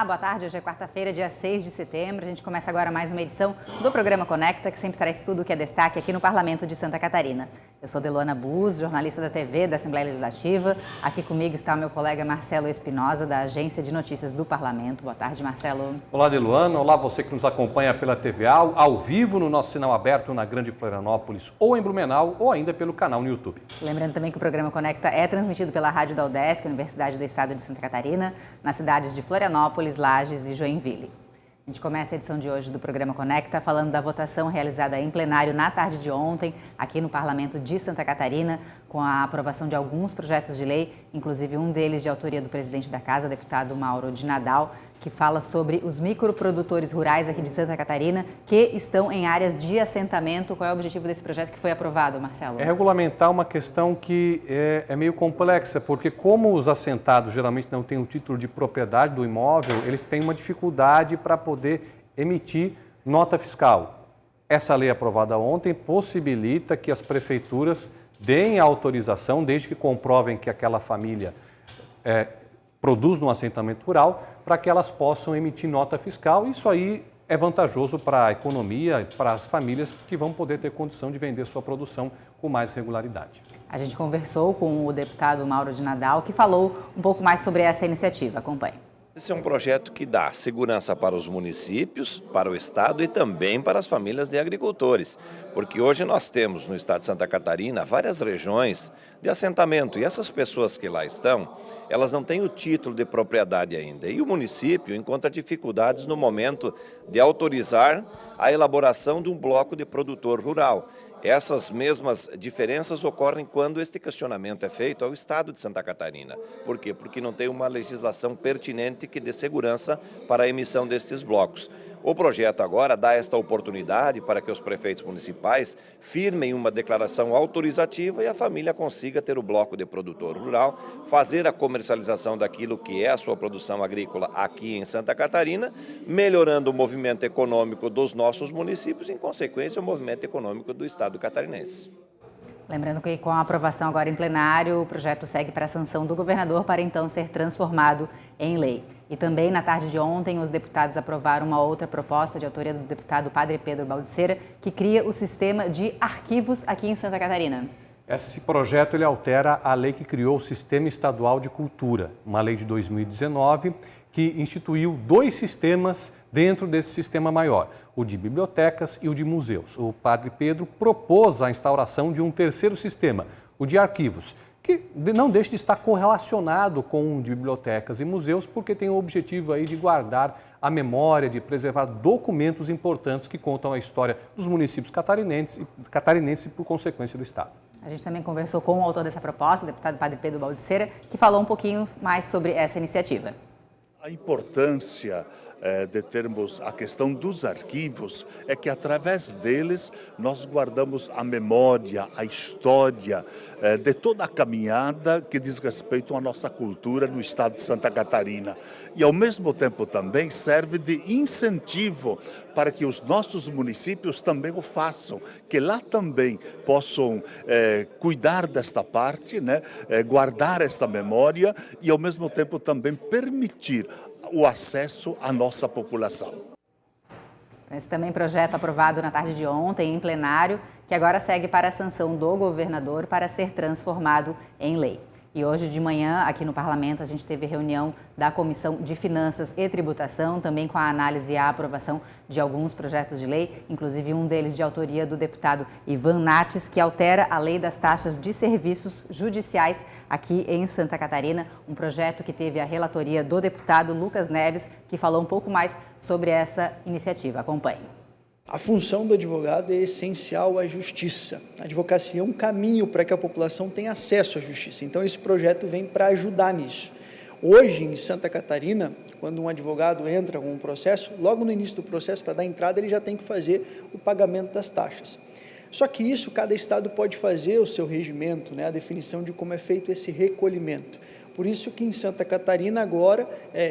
boa tarde. Hoje é quarta-feira, dia 6 de setembro. A gente começa agora mais uma edição do programa Conecta, que sempre traz tudo o que é destaque aqui no Parlamento de Santa Catarina. Eu sou Deluana Bus, jornalista da TV da Assembleia Legislativa. Aqui comigo está o meu colega Marcelo Espinosa, da Agência de Notícias do Parlamento. Boa tarde, Marcelo. Olá, Deluana. Olá, você que nos acompanha pela TV ao vivo, no nosso sinal aberto na Grande Florianópolis ou em Blumenau, ou ainda pelo canal no YouTube. Lembrando também que o programa Conecta é transmitido pela Rádio da UDESC, Universidade do Estado de Santa Catarina, nas cidades de Florianópolis, Lages e Joinville. A gente começa a edição de hoje do programa Conecta falando da votação realizada em plenário na tarde de ontem, aqui no Parlamento de Santa Catarina, com a aprovação de alguns projetos de lei, inclusive um deles de autoria do presidente da Casa, deputado Mauro de Nadal, que fala sobre os microprodutores rurais aqui de Santa Catarina que estão em áreas de assentamento. Qual é o objetivo desse projeto que foi aprovado, Marcelo? É regulamentar uma questão que é meio complexa, porque como os assentados geralmente não têm o título de propriedade do imóvel, eles têm uma dificuldade para poder emitir nota fiscal. Essa lei aprovada ontem possibilita que as prefeituras deem a autorização, desde que comprovem que aquela família produz no assentamento rural, para que elas possam emitir nota fiscal. Isso aí é vantajoso para a economia, para as famílias que vão poder ter condição de vender sua produção com mais regularidade. A gente conversou com o deputado Mauro de Nadal, que falou um pouco mais sobre essa iniciativa. Acompanhe. Esse é um projeto que dá segurança para os municípios, para o Estado e também para as famílias de agricultores, porque hoje nós temos no Estado de Santa Catarina várias regiões de assentamento e essas pessoas que lá estão, elas não têm o título de propriedade ainda e o município encontra dificuldades no momento de autorizar a elaboração de um bloco de produtor rural. Essas mesmas diferenças ocorrem quando este questionamento é feito ao Estado de Santa Catarina. Por quê? Porque não tem uma legislação pertinente que dê segurança para a emissão destes blocos. O projeto agora dá esta oportunidade para que os prefeitos municipais firmem uma declaração autorizativa e a família consiga ter o bloco de produtor rural, fazer a comercialização daquilo que é a sua produção agrícola aqui em Santa Catarina, melhorando o movimento econômico dos nossos municípios e, em consequência, o movimento econômico do Estado catarinense. Lembrando que com a aprovação agora em plenário, o projeto segue para a sanção do governador para então ser transformado em lei. E também na tarde de ontem, os deputados aprovaram uma outra proposta de autoria do deputado Padre Pedro Baldiceira, que cria o sistema de arquivos aqui em Santa Catarina. Esse projeto ele altera a lei que criou o Sistema Estadual de Cultura, uma lei de 2019 que instituiu dois sistemas dentro desse sistema maior, o de bibliotecas e o de museus. O Padre Pedro propôs a instauração de um terceiro sistema, o de arquivos, que não deixa de estar correlacionado com o de bibliotecas e museus, porque tem o objetivo aí de guardar a memória, de preservar documentos importantes que contam a história dos municípios catarinenses e, por consequência, do Estado. A gente também conversou com o autor dessa proposta, o deputado Padre Pedro Baldiceira, que falou um pouquinho mais sobre essa iniciativa. A importância de termos a questão dos arquivos é que através deles nós guardamos a memória, a história de toda a caminhada que diz respeito à nossa cultura no estado de Santa Catarina. E ao mesmo tempo também serve de incentivo para que os nossos municípios também o façam, que lá também possam cuidar desta parte, né? Guardar esta memória e ao mesmo tempo também permitir o acesso à nossa população. Esse também projeto aprovado na tarde de ontem em plenário, que agora segue para a sanção do governador para ser transformado em lei. E hoje de manhã, aqui no Parlamento, a gente teve reunião da Comissão de Finanças e Tributação, também com a análise e a aprovação de alguns projetos de lei, inclusive um deles de autoria do deputado Ivan Nates, que altera a lei das taxas de serviços judiciais aqui em Santa Catarina, um projeto que teve a relatoria do deputado Lucas Neves, que falou um pouco mais sobre essa iniciativa. Acompanhe. A função do advogado é essencial à justiça. A advocacia é um caminho para que a população tenha acesso à justiça. Então, esse projeto vem para ajudar nisso. Hoje, em Santa Catarina, quando um advogado entra com um processo, logo no início do processo, para dar entrada, ele já tem que fazer o pagamento das taxas. Só que isso, cada estado pode fazer o seu regimento, né, a definição de como é feito esse recolhimento. Por isso que em Santa Catarina agora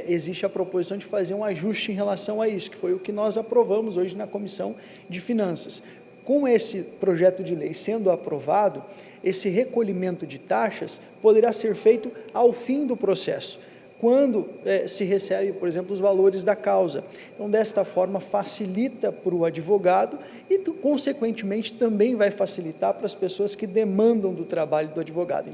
existe a proposição de fazer um ajuste em relação a isso, que foi o que nós aprovamos hoje na Comissão de Finanças. Com esse projeto de lei sendo aprovado, esse recolhimento de taxas poderá ser feito ao fim do processo. quando se recebe, por exemplo, os valores da causa. Então, desta forma, facilita para o advogado e, consequentemente, também vai facilitar para as pessoas que demandam do trabalho do advogado.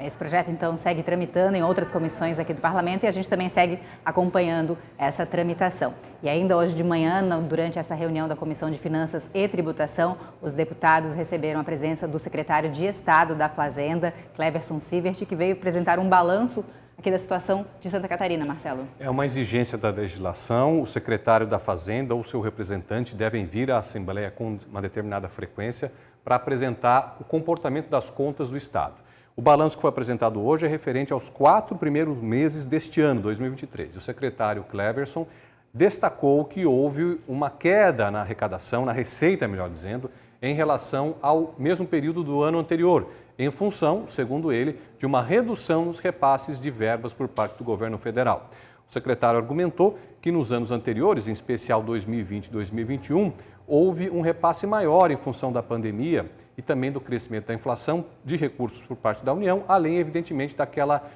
Esse projeto, então, segue tramitando em outras comissões aqui do Parlamento e a gente também segue acompanhando essa tramitação. E ainda hoje de manhã, durante essa reunião da Comissão de Finanças e Tributação, os deputados receberam a presença do secretário de Estado da Fazenda, Cleverson Sievert, que veio apresentar um balanço aqui da situação de Santa Catarina, Marcelo. É uma exigência da legislação, o secretário da Fazenda ou seu representante devem vir à Assembleia com uma determinada frequência para apresentar o comportamento das contas do Estado. O balanço que foi apresentado hoje é referente aos 4 primeiros meses deste ano, 2023. O secretário Cleverson destacou que houve uma queda na arrecadação, na receita, melhor dizendo, em relação ao mesmo período do ano anterior, em função, segundo ele, de uma redução nos repasses de verbas por parte do governo federal. O secretário argumentou que nos anos anteriores, em especial 2020 e 2021, houve um repasse maior em função da pandemia e também do crescimento da inflação de recursos por parte da União, além, evidentemente, daquela,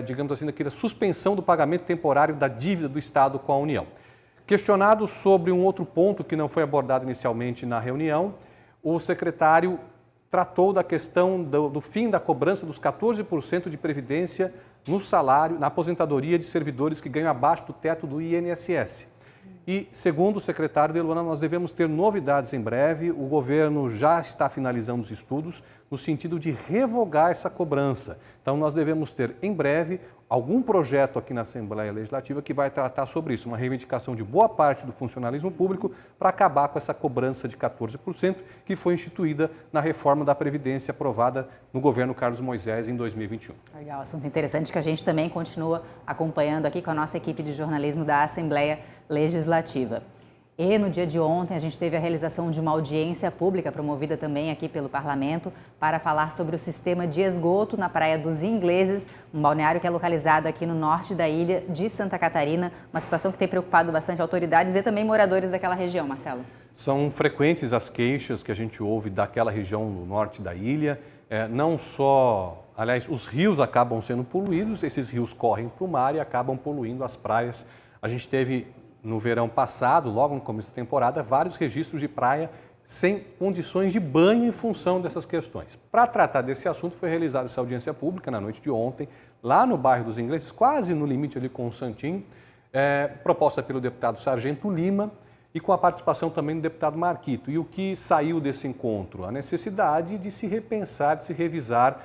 digamos assim, daquela suspensão do pagamento temporário da dívida do Estado com a União. Questionado sobre um outro ponto que não foi abordado inicialmente na reunião, o secretário tratou da questão do fim da cobrança dos 14% de previdência no salário, na aposentadoria de servidores que ganham abaixo do teto do INSS. E, segundo o secretário de Luana, nós devemos ter novidades em breve. O governo já está finalizando os estudos no sentido de revogar essa cobrança. Então, nós devemos ter em breve algum projeto aqui na Assembleia Legislativa que vai tratar sobre isso, uma reivindicação de boa parte do funcionalismo público para acabar com essa cobrança de 14% que foi instituída na reforma da Previdência aprovada no governo Carlos Moisés em 2021. Legal, assunto interessante que a gente também continua acompanhando aqui com a nossa equipe de jornalismo da Assembleia Legislativa. E no dia de ontem a gente teve a realização de uma audiência pública promovida também aqui pelo Parlamento para falar sobre o sistema de esgoto na Praia dos Ingleses, um balneário que é localizado aqui no norte da ilha de Santa Catarina, uma situação que tem preocupado bastante autoridades e também moradores daquela região, Marcelo. São frequentes as queixas que a gente ouve daquela região do norte da ilha, não só, aliás, os rios acabam sendo poluídos, esses rios correm para o mar e acabam poluindo as praias. A gente teve no verão passado, logo no começo da temporada, vários registros de praia sem condições de banho em função dessas questões. Para tratar desse assunto, foi realizada essa audiência pública na noite de ontem, lá no bairro dos Ingleses, quase no limite ali com o Santinho, proposta pelo deputado Sargento Lima e com a participação também do deputado Marquito. E o que saiu desse encontro? A necessidade de se repensar, de se revisar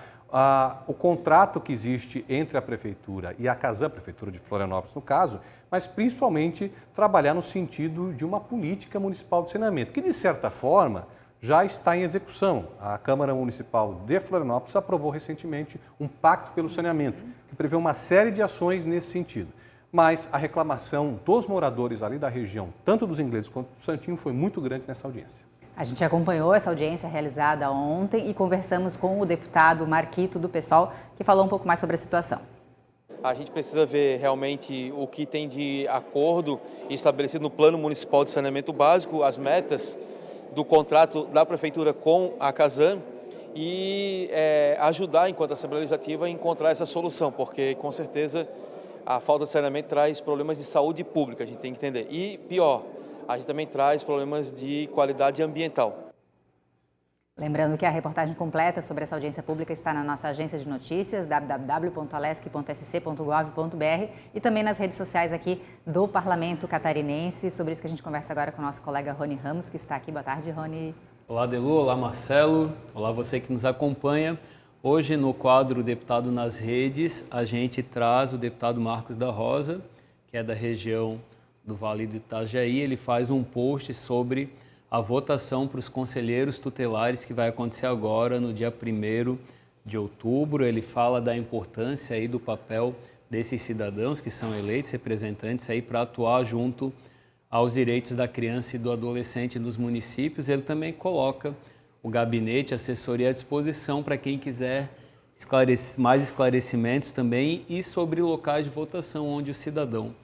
o contrato que existe entre a Prefeitura e a Casan, Prefeitura de Florianópolis no caso, mas principalmente trabalhar no sentido de uma política municipal de saneamento, que de certa forma já está em execução. A Câmara Municipal de Florianópolis aprovou recentemente um pacto pelo saneamento, que prevê uma série de ações nesse sentido. Mas a reclamação dos moradores ali da região, tanto dos Ingleses quanto do Santinho, foi muito grande nessa audiência. A gente acompanhou essa audiência realizada ontem e conversamos com o deputado Marquito do PSOL, que falou um pouco mais sobre a situação. A gente precisa ver realmente o que tem de acordo estabelecido no Plano Municipal de Saneamento Básico, as metas do contrato da Prefeitura com a Casan e ajudar, enquanto Assembleia Legislativa, a encontrar essa solução, porque com certeza a falta de saneamento traz problemas de saúde pública, a gente tem que entender. E pior, a gente também traz problemas de qualidade ambiental. Lembrando que a reportagem completa sobre essa audiência pública está na nossa agência de notícias, www.alesc.sc.gov.br e também nas redes sociais aqui do Parlamento Catarinense. Sobre isso que a gente conversa agora com o nosso colega Rony Ramos, que está aqui. Boa tarde, Rony. Olá, Delu. Olá, Marcelo. Olá, você que nos acompanha. Hoje, no quadro Deputado nas Redes, a gente traz o deputado Marcos da Rosa, que é da região do Vale do Itajaí. Ele faz um post sobre a votação para os conselheiros tutelares que vai acontecer agora no dia 1º de outubro. Ele fala da importância aí do papel desses cidadãos que são eleitos representantes aí para atuar junto aos direitos da criança e do adolescente nos municípios. Ele também coloca o gabinete, a assessoria à disposição para quem quiser mais esclarecimentos também e sobre locais de votação onde o cidadão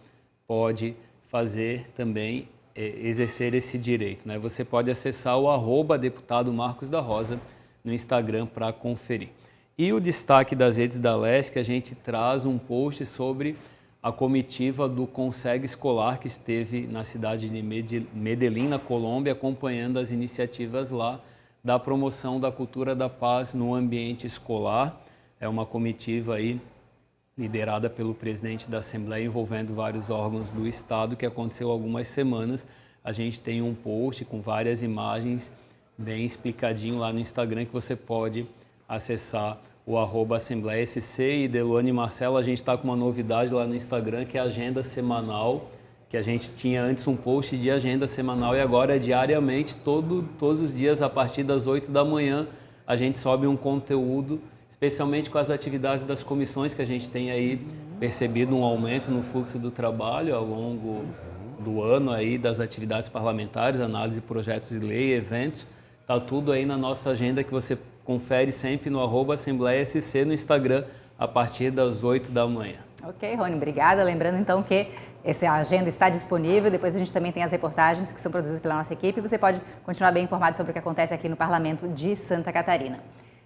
pode fazer também exercer esse direito, né? Você pode acessar o @deputado Marcos da Rosa no Instagram para conferir. E o destaque das redes da LESC, a gente traz um post sobre a comitiva do Consegue Escolar, que esteve na cidade de Medellín, na Colômbia, acompanhando as iniciativas lá da promoção da cultura da paz no ambiente escolar. É uma comitiva aí liderada pelo presidente da Assembleia, envolvendo vários órgãos do Estado, que aconteceu há algumas semanas. A gente tem um post com várias imagens bem explicadinho lá no Instagram, que você pode acessar o @AssembleiaSC. E Deluane e Marcelo, a gente está com uma novidade lá no Instagram, que é a agenda semanal, que a gente tinha antes um post de agenda semanal e agora é diariamente, todos os dias, a partir das 8 da manhã, a gente sobe um conteúdo, especialmente com as atividades das comissões, que a gente tem aí percebido um aumento no fluxo do trabalho ao longo do ano aí, das atividades parlamentares, análise de projetos de lei, eventos. Está tudo aí na nossa agenda, que você confere sempre no @AssembleiaSC no Instagram, a partir das 8 da manhã. Ok, Rony, obrigada. Lembrando então que essa agenda está disponível, depois a gente também tem as reportagens que são produzidas pela nossa equipe. Você pode continuar bem informado sobre o que acontece aqui no Parlamento de Santa Catarina.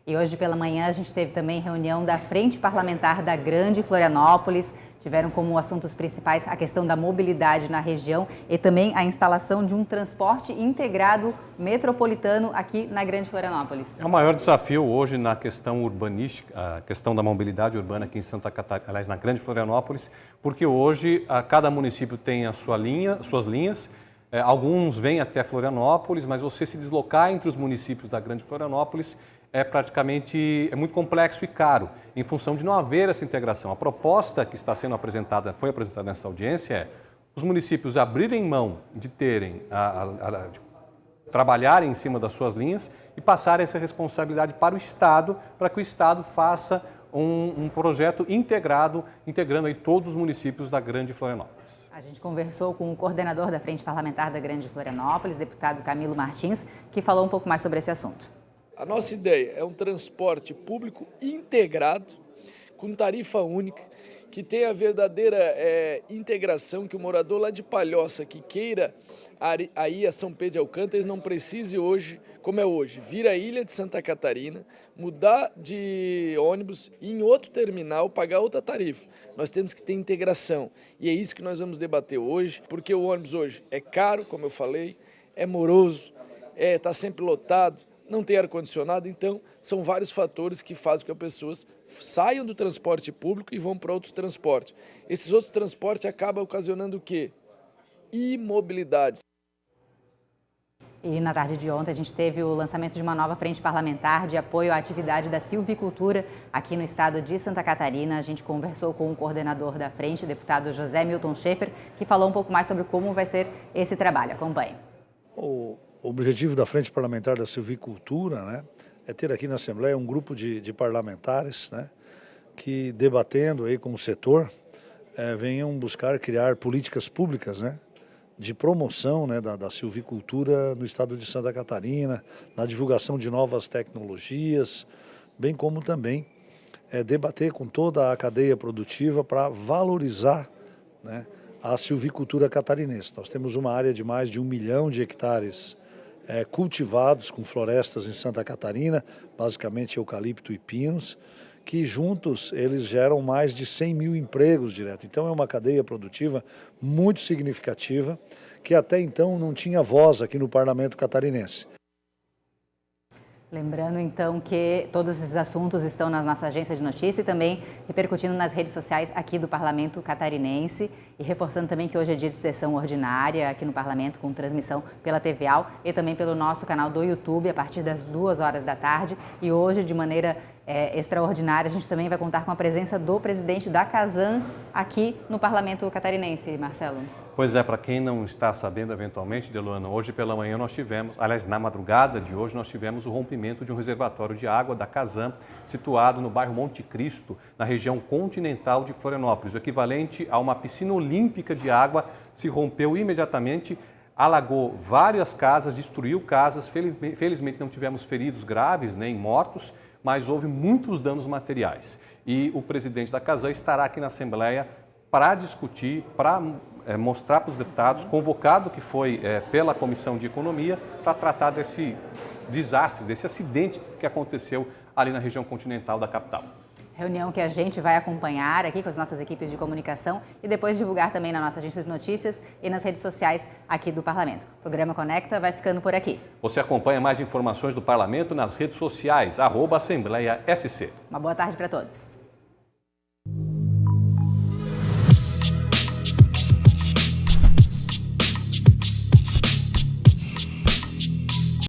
E hoje pela manhã a gente teve também reunião da Frente Parlamentar da Grande Florianópolis. Tiveram como assuntos principais a questão da mobilidade na região e também a instalação de um transporte integrado metropolitano aqui na Grande Florianópolis. É o maior desafio hoje na questão urbanística, a questão da mobilidade urbana aqui em Santa Catarina, aliás, na Grande Florianópolis, porque hoje cada município tem a suas linhas. Alguns vêm até Florianópolis, mas você se deslocar entre os municípios da Grande Florianópolis é muito complexo e caro, em função de não haver essa integração. A proposta que está sendo apresentada, foi apresentada nessa audiência, é os municípios abrirem mão de terem, de trabalharem em cima das suas linhas e passarem essa responsabilidade para o Estado, para que o Estado faça um projeto integrado, integrando aí todos os municípios da Grande Florianópolis. A gente conversou com o coordenador da Frente Parlamentar da Grande Florianópolis, deputado Camilo Martins, que falou um pouco mais sobre esse assunto. A nossa ideia é um transporte público integrado, com tarifa única, que tenha a verdadeira integração, que o morador lá de Palhoça, que queira ir a São Pedro de Alcântara, não precise hoje, como é hoje, vir à ilha de Santa Catarina, mudar de ônibus e em outro terminal pagar outra tarifa. Nós temos que ter integração e é isso que nós vamos debater hoje, porque o ônibus hoje é caro, como eu falei, é moroso, está sempre lotado, não tem ar-condicionado, então são vários fatores que fazem com que as pessoas saiam do transporte público e vão para outros transportes. Esses outros transportes acabam ocasionando o quê? Imobilidade. E na tarde de ontem a gente teve o lançamento de uma nova frente parlamentar de apoio à atividade da silvicultura aqui no estado de Santa Catarina. A gente conversou com o coordenador da frente, o deputado José Milton Schaefer, que falou um pouco mais sobre como vai ser esse trabalho. Acompanhe. O objetivo da Frente Parlamentar da Silvicultura, né, é ter aqui na Assembleia um grupo de parlamentares, né, que, debatendo aí com o setor, venham buscar criar políticas públicas, né, de promoção, né, da silvicultura no estado de Santa Catarina, na divulgação de novas tecnologias, bem como também debater com toda a cadeia produtiva para valorizar, né, a silvicultura catarinense. Nós temos uma área de mais de 1 milhão de hectares cultivados com florestas em Santa Catarina, basicamente eucalipto e pinos, que juntos eles geram mais de 100 mil empregos direto. Então é uma cadeia produtiva muito significativa, que até então não tinha voz aqui no Parlamento catarinense. Lembrando, então, que todos esses assuntos estão na nossa agência de notícia e também repercutindo nas redes sociais aqui do Parlamento catarinense e reforçando também que hoje é dia de sessão ordinária aqui no Parlamento com transmissão pela TVAL e também pelo nosso canal do YouTube a partir das 2 horas da tarde. E hoje, de maneira extraordinária, a gente também vai contar com a presença do presidente da CASAM aqui no Parlamento catarinense, Marcelo. Pois é, para quem não está sabendo eventualmente, Deluana, hoje pela manhã nós tivemos, aliás, na madrugada de hoje nós tivemos o rompimento de um reservatório de água da CASAM, situado no bairro Monte Cristo, na região continental de Florianópolis. O equivalente a uma piscina olímpica de água se rompeu imediatamente, alagou várias casas, destruiu casas. Felizmente não tivemos feridos graves nem mortos, mas houve muitos danos materiais. E o presidente da CASAM estará aqui na Assembleia para discutir, para mostrar para os deputados, convocado que foi pela Comissão de Economia, para tratar desse desastre, desse acidente que aconteceu ali na região continental da capital. Reunião que a gente vai acompanhar aqui com as nossas equipes de comunicação e depois divulgar também na nossa agência de notícias e nas redes sociais aqui do Parlamento. O programa Conecta vai ficando por aqui. Você acompanha mais informações do Parlamento nas redes sociais, @AssembleiaSC. Uma boa tarde para todos.